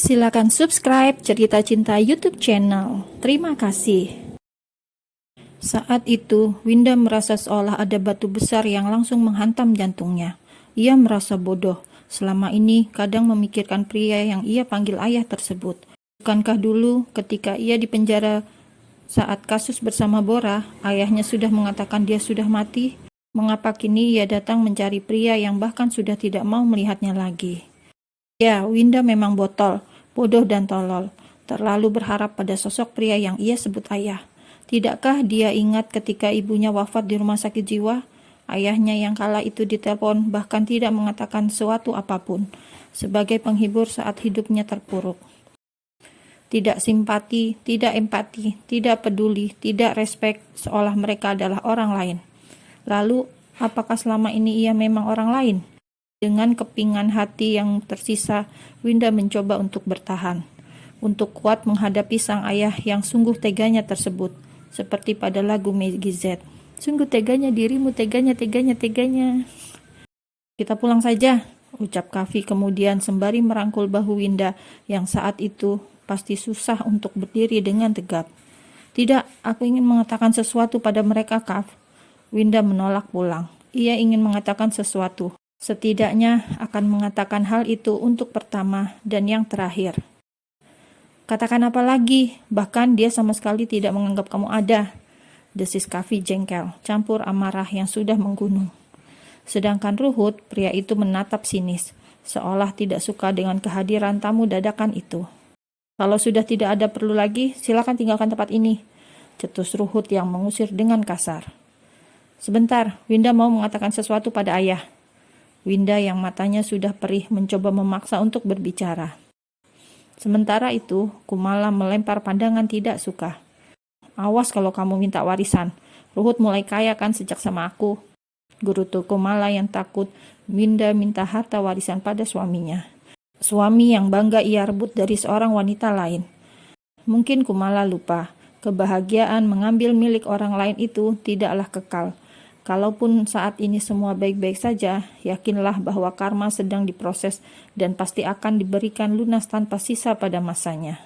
Silakan subscribe Cerita Cinta YouTube channel. Terima kasih. Saat itu, Winda merasa seolah ada batu besar yang langsung menghantam jantungnya. Ia merasa bodoh. Selama ini, kadang memikirkan pria yang ia panggil ayah tersebut. Bukankah dulu ketika ia di penjara saat kasus bersama Bora, ayahnya sudah mengatakan dia sudah mati? Mengapa kini ia datang mencari pria yang bahkan sudah tidak mau melihatnya lagi? Ya, Winda memang botol, bodoh dan tolol, terlalu berharap pada sosok pria yang ia sebut ayah. Tidakkah dia ingat ketika ibunya wafat di rumah sakit jiwa? Ayahnya yang kala itu ditelepon bahkan tidak mengatakan sesuatu apapun, sebagai penghibur saat hidupnya terpuruk. Tidak simpati, tidak empati, tidak peduli, tidak respek, seolah mereka adalah orang lain. Lalu, apakah selama ini ia memang orang lain? Dengan kepingan hati yang tersisa, Winda mencoba untuk bertahan, untuk kuat menghadapi sang ayah yang sungguh teganya tersebut, seperti pada lagu Maggie Z. Sungguh teganya dirimu, teganya. Kita pulang saja, ucap Kavi kemudian sembari merangkul bahu Winda yang saat itu pasti susah untuk berdiri dengan tegap. Tidak, aku ingin mengatakan sesuatu pada mereka, Kav. Winda menolak pulang. Ia ingin mengatakan sesuatu. Setidaknya akan mengatakan hal itu untuk pertama dan yang terakhir. Katakan apa lagi? Bahkan dia sama sekali tidak menganggap kamu ada. Desis Kavi jengkel, campur amarah yang sudah menggunung. Sedangkan Ruhut, pria itu menatap sinis, seolah tidak suka dengan kehadiran tamu dadakan itu. Kalau sudah tidak ada perlu lagi, silakan tinggalkan tempat ini, cetus Ruhut yang mengusir dengan kasar. Sebentar, Winda mau mengatakan sesuatu pada ayah. Winda yang matanya sudah perih mencoba memaksa untuk berbicara. Sementara itu, Kumala melempar pandangan tidak suka. Awas kalau kamu minta warisan. Ruhut mulai kaya kan sejak sama aku. Gerutu Kumala yang takut Winda minta harta warisan pada suaminya. Suami yang bangga ia rebut dari seorang wanita lain. Mungkin Kumala lupa, kebahagiaan mengambil milik orang lain itu tidaklah kekal. Kalaupun saat ini semua baik-baik saja, yakinlah bahwa karma sedang diproses dan pasti akan diberikan lunas tanpa sisa pada masanya.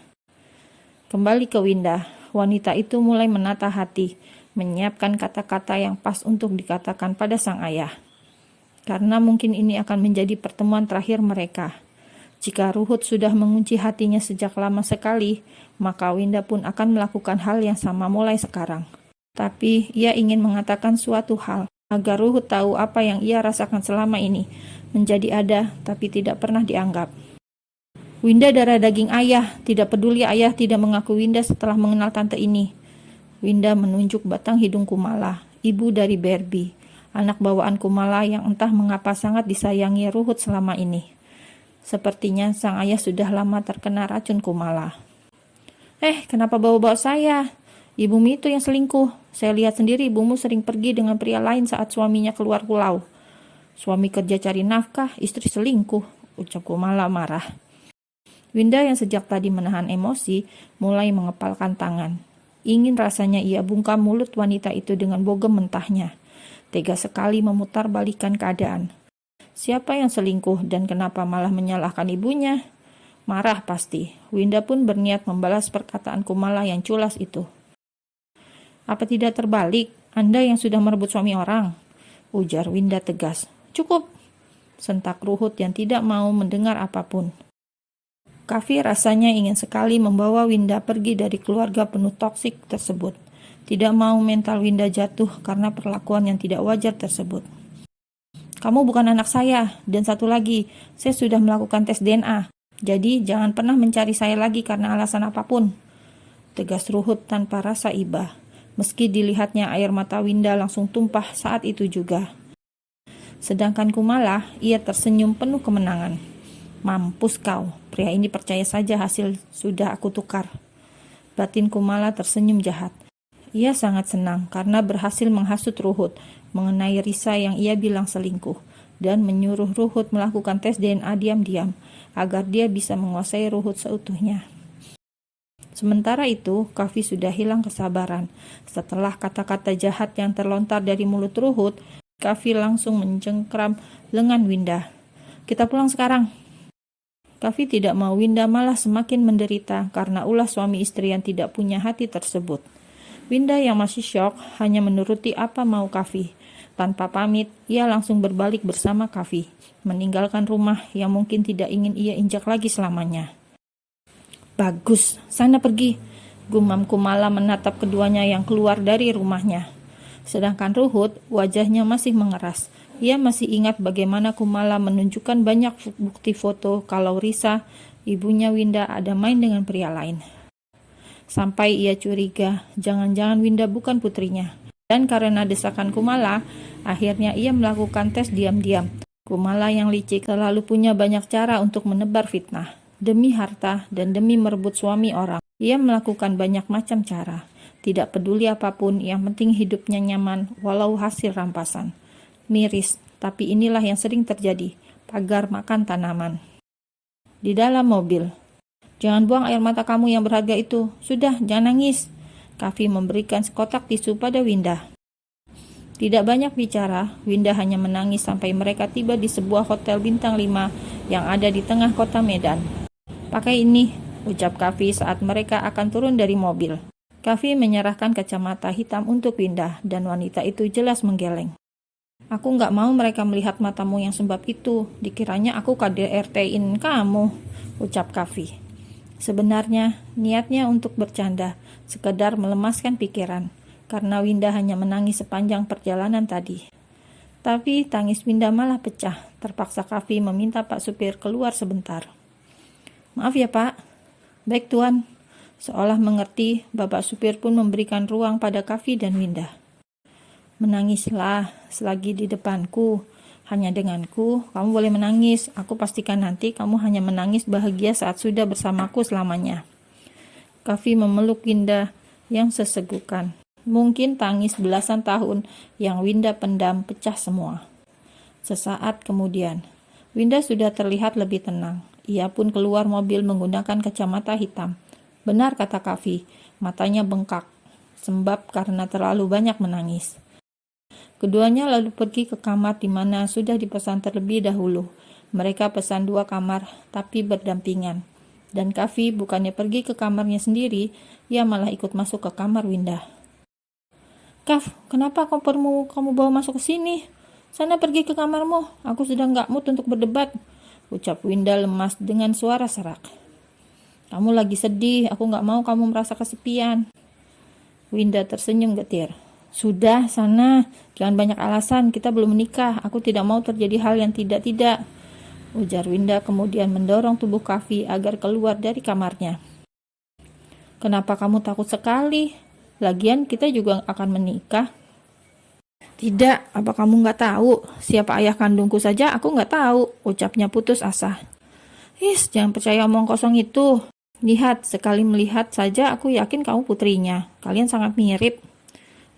Kembali ke Winda, wanita itu mulai menata hati, menyiapkan kata-kata yang pas untuk dikatakan pada sang ayah. Karena mungkin ini akan menjadi pertemuan terakhir mereka. Jika Ruhut sudah mengunci hatinya sejak lama sekali, maka Winda pun akan melakukan hal yang sama mulai sekarang. Tapi ia ingin mengatakan suatu hal, agar Ruhut tahu apa yang ia rasakan selama ini, menjadi ada tapi tidak pernah dianggap. Winda darah daging ayah, tidak peduli ayah tidak mengaku Winda setelah mengenal tante ini. Winda menunjuk batang hidung Kumala, ibu dari Barbie, anak bawaan Kumala yang entah mengapa sangat disayangi Ruhut selama ini. Sepertinya sang ayah sudah lama terkena racun Kumala. Kenapa bawa-bawa saya? Ibumu itu yang selingkuh. Saya lihat sendiri ibumu sering pergi dengan pria lain saat suaminya keluar pulau. Suami kerja cari nafkah, istri selingkuh, ucap Kumala marah. Winda yang sejak tadi menahan emosi, mulai mengepalkan tangan. Ingin rasanya ia bungkam mulut wanita itu dengan bogem mentahnya. Tega sekali memutarbalikkan keadaan. Siapa yang selingkuh dan kenapa malah menyalahkan ibunya? Marah pasti. Winda pun berniat membalas perkataan Kumala yang culas itu. Apa tidak terbalik? Anda yang sudah merebut suami orang? Ujar Winda tegas. Cukup, sentak Ruhut yang tidak mau mendengar apapun. Kavi rasanya ingin sekali membawa Winda pergi dari keluarga penuh toksik tersebut. Tidak mau mental Winda jatuh karena perlakuan yang tidak wajar tersebut. Kamu bukan anak saya, dan satu lagi, saya sudah melakukan tes DNA. Jadi jangan pernah mencari saya lagi karena alasan apapun. Tegas Ruhut tanpa rasa iba. Meski dilihatnya air mata Winda langsung tumpah saat itu juga. Sedangkan Kumala, ia tersenyum penuh kemenangan. Mampus kau, pria ini percaya saja hasil sudah aku tukar. Batin Kumala tersenyum jahat. Ia sangat senang karena berhasil menghasut Ruhut mengenai Risa yang ia bilang selingkuh dan menyuruh Ruhut melakukan tes DNA diam-diam agar dia bisa menguasai Ruhut seutuhnya. Sementara itu, Kavi sudah hilang kesabaran. Setelah kata-kata jahat yang terlontar dari mulut Ruhut, Kavi langsung mencengkram lengan Winda. Kita pulang sekarang. Kafi tidak mau Winda malah semakin menderita karena ulah suami istri yang tidak punya hati tersebut. Winda yang masih syok hanya menuruti apa mau Kafi. Tanpa pamit, ia langsung berbalik bersama Kafi, meninggalkan rumah yang mungkin tidak ingin ia injak lagi selamanya. Bagus, sana pergi, gumam Kumala menatap keduanya yang keluar dari rumahnya. Sedangkan Ruhut, wajahnya masih mengeras. Ia masih ingat bagaimana Kumala menunjukkan banyak bukti foto kalau Risa, ibunya Winda, ada main dengan pria lain. Sampai ia curiga, jangan-jangan Winda bukan putrinya. Dan karena desakan Kumala, akhirnya ia melakukan tes diam-diam. Kumala yang licik selalu punya banyak cara untuk menebar fitnah. Demi harta dan demi merebut suami orang, ia melakukan banyak macam cara. Tidak peduli apapun, yang penting hidupnya nyaman walau hasil rampasan. Miris, tapi inilah yang sering terjadi, pagar makan tanaman. Di dalam mobil, jangan buang air mata kamu yang berharga itu. Sudah, jangan nangis. Kafi memberikan sekotak tisu pada Winda. Tidak banyak bicara, Winda hanya menangis sampai mereka tiba di sebuah hotel bintang 5 yang ada di tengah kota Medan. Pakai ini, ucap Kafi saat mereka akan turun dari mobil. Kafi menyerahkan kacamata hitam untuk Winda dan wanita itu jelas menggeleng. Aku nggak mau mereka melihat matamu yang sembab itu. Dikiranya aku KDRT-in kamu, ucap Kafi. Sebenarnya niatnya untuk bercanda, sekedar melemaskan pikiran, karena Winda hanya menangis sepanjang perjalanan tadi. Tapi tangis Winda malah pecah. Terpaksa Kafi meminta Pak Supir keluar sebentar. Maaf ya Pak. Baik Tuan. Seolah mengerti, Bapak Supir pun memberikan ruang pada Kafi dan Winda. Menangislah selagi di depanku. Hanya denganku, kamu boleh menangis. Aku pastikan nanti kamu hanya menangis bahagia saat sudah bersamaku selamanya. Kafi memeluk Winda yang sesegukan. Mungkin tangis belasan tahun yang Winda pendam pecah semua. Sesaat kemudian, Winda sudah terlihat lebih tenang. Ia pun keluar mobil menggunakan kacamata hitam. Benar kata Kafi, matanya bengkak, sembab karena terlalu banyak menangis. Keduanya lalu pergi ke kamar di mana sudah dipesan terlebih dahulu. Mereka pesan 2 kamar, tapi berdampingan. Dan Kafi bukannya pergi ke kamarnya sendiri, ia malah ikut masuk ke kamar Winda. Kaf, kenapa kamu bawa masuk ke sini? Sana pergi ke kamarmu, aku sudah nggak mood untuk berdebat, ucap Winda lemas dengan suara serak. Kamu lagi sedih, aku nggak mau kamu merasa kesepian. Winda tersenyum getir. Sudah, sana. Jangan banyak alasan, kita belum menikah. Aku tidak mau terjadi hal yang tidak-tidak. Ujar Winda kemudian mendorong tubuh Kafi agar keluar dari kamarnya. Kenapa kamu takut sekali? Lagian kita juga akan menikah. Tidak, apa kamu nggak tahu? Siapa ayah kandungku saja aku nggak tahu, ucapnya putus asa. Jangan percaya omong kosong itu. Lihat, sekali melihat saja aku yakin kamu putrinya. Kalian sangat mirip.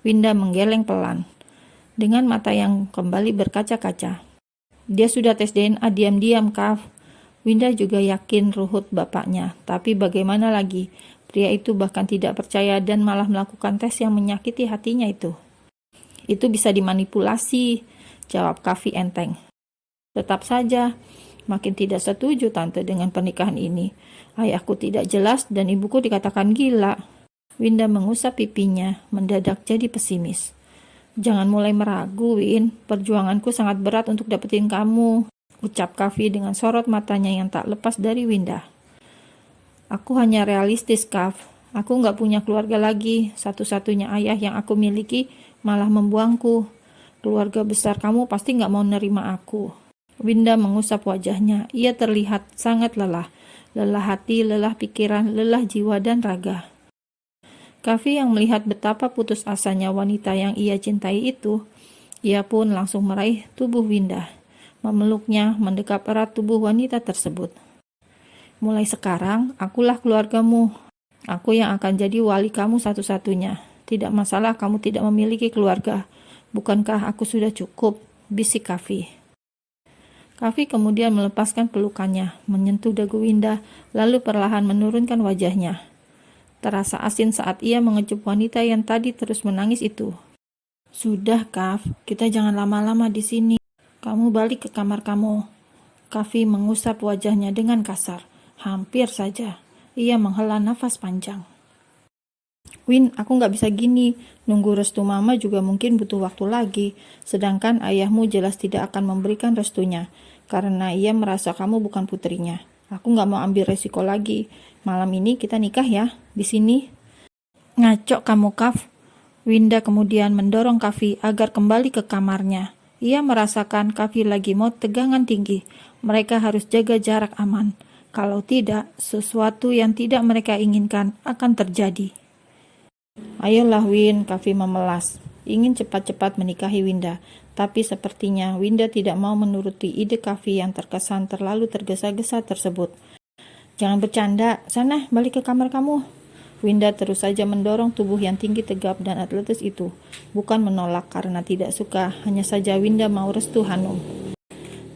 Winda menggeleng pelan, dengan mata yang kembali berkaca-kaca. Dia sudah tes DNA diam-diam, Kaf. Winda juga yakin Ruhut bapaknya, tapi bagaimana lagi? Pria itu bahkan tidak percaya dan malah melakukan tes yang menyakiti hatinya itu. Itu bisa dimanipulasi, jawab Kafi enteng. Tetap saja, makin tidak setuju Tante dengan pernikahan ini. Ayahku tidak jelas dan ibuku dikatakan gila. Winda mengusap pipinya, mendadak jadi pesimis. Jangan mulai meragu, Win. Perjuanganku sangat berat untuk dapetin kamu, ucap Kafi dengan sorot matanya yang tak lepas dari Winda. Aku hanya realistis, Kaf. Aku nggak punya keluarga lagi. Satu-satunya ayah yang aku miliki malah membuangku. Keluarga besar kamu pasti nggak mau nerima aku. Winda mengusap wajahnya. Ia terlihat sangat lelah. Lelah hati, lelah pikiran, lelah jiwa dan raga. Kafi yang melihat betapa putus asanya wanita yang ia cintai itu, ia pun langsung meraih tubuh Winda, memeluknya, mendekap erat tubuh wanita tersebut. Mulai sekarang, akulah keluargamu. Aku yang akan jadi wali kamu satu-satunya. Tidak masalah kamu tidak memiliki keluarga. Bukankah aku sudah cukup? Bisik Kafi. Kafi kemudian melepaskan pelukannya, menyentuh dagu Winda, lalu perlahan menurunkan wajahnya. Terasa asin saat ia mengecup wanita yang tadi terus menangis itu. Sudah, Kaf, kita jangan lama-lama di sini. Kamu balik ke kamar kamu. Kavi mengusap wajahnya dengan kasar. Hampir saja. Ia menghela nafas panjang. Win, aku nggak bisa gini. Nunggu restu mama juga mungkin butuh waktu lagi. Sedangkan ayahmu jelas tidak akan memberikan restunya. Karena ia merasa kamu bukan putrinya. Aku nggak mau ambil resiko lagi. Malam ini kita nikah ya, di sini. Ngaco kamu, Kav. Winda kemudian mendorong Kavi agar kembali ke kamarnya. Ia merasakan Kavi lagi mau tegangan tinggi. Mereka harus jaga jarak aman. Kalau tidak, sesuatu yang tidak mereka inginkan akan terjadi. Ayolah Win, Kavi memelas. Ingin cepat-cepat menikahi Winda. Tapi sepertinya Winda tidak mau menuruti ide Kavi yang terkesan terlalu tergesa-gesa tersebut. Jangan bercanda, sana balik ke kamar kamu. Winda terus saja mendorong tubuh yang tinggi tegap dan atletis itu. Bukan menolak karena tidak suka, hanya saja Winda mau restu Hanum.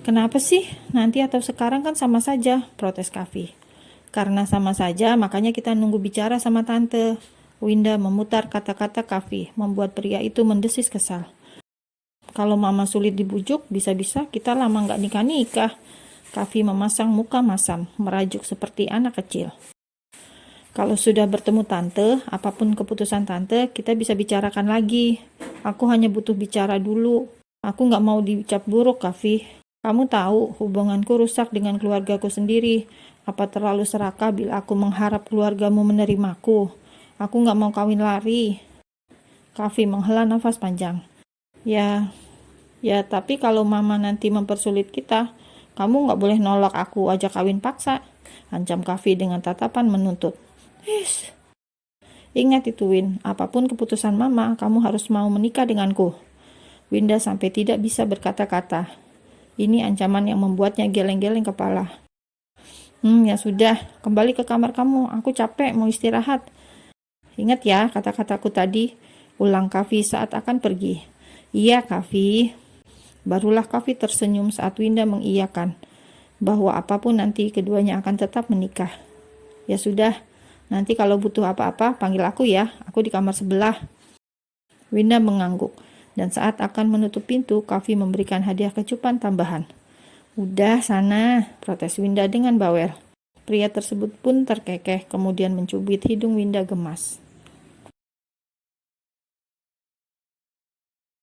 Kenapa sih? Nanti atau sekarang kan sama saja, protes Kavi. Karena sama saja, makanya kita nunggu bicara sama tante. Winda memutar kata-kata Kavi, membuat pria itu mendesis kesal. Kalau mama sulit dibujuk, bisa-bisa kita lama nggak nikah-nikah. Kavi memasang muka masam, merajuk seperti anak kecil. Kalau sudah bertemu tante, apapun keputusan tante, kita bisa bicarakan lagi. Aku hanya butuh bicara dulu. Aku nggak mau dicap buruk, Kavi. Kamu tahu, hubunganku rusak dengan keluargaku sendiri. Apa terlalu serakah bila aku mengharap keluargamu menerimaku? Aku nggak mau kawin lari. Kavi menghela nafas panjang. Ya, tapi kalau mama nanti mempersulit kita, kamu nggak boleh nolak aku ajak kawin paksa. Ancam Kavi dengan tatapan menuntut. Ingat itu Win, apapun keputusan mama, kamu harus mau menikah denganku. Winda sampai tidak bisa berkata-kata. Ini ancaman yang membuatnya geleng-geleng kepala. Ya sudah, kembali ke kamar kamu, aku capek mau istirahat. Ingat ya kata-kataku tadi, ulang Kavi saat akan pergi. Iya Kavi. Barulah Kavi tersenyum saat Winda mengiyakan bahwa apapun nanti keduanya akan tetap menikah. Ya sudah, nanti kalau butuh apa-apa panggil aku ya, aku di kamar sebelah. Winda mengangguk, dan saat akan menutup pintu, Kavi memberikan hadiah kecupan tambahan. Udah sana, protes Winda dengan bawel. Pria tersebut pun terkekeh, kemudian mencubit hidung Winda gemas.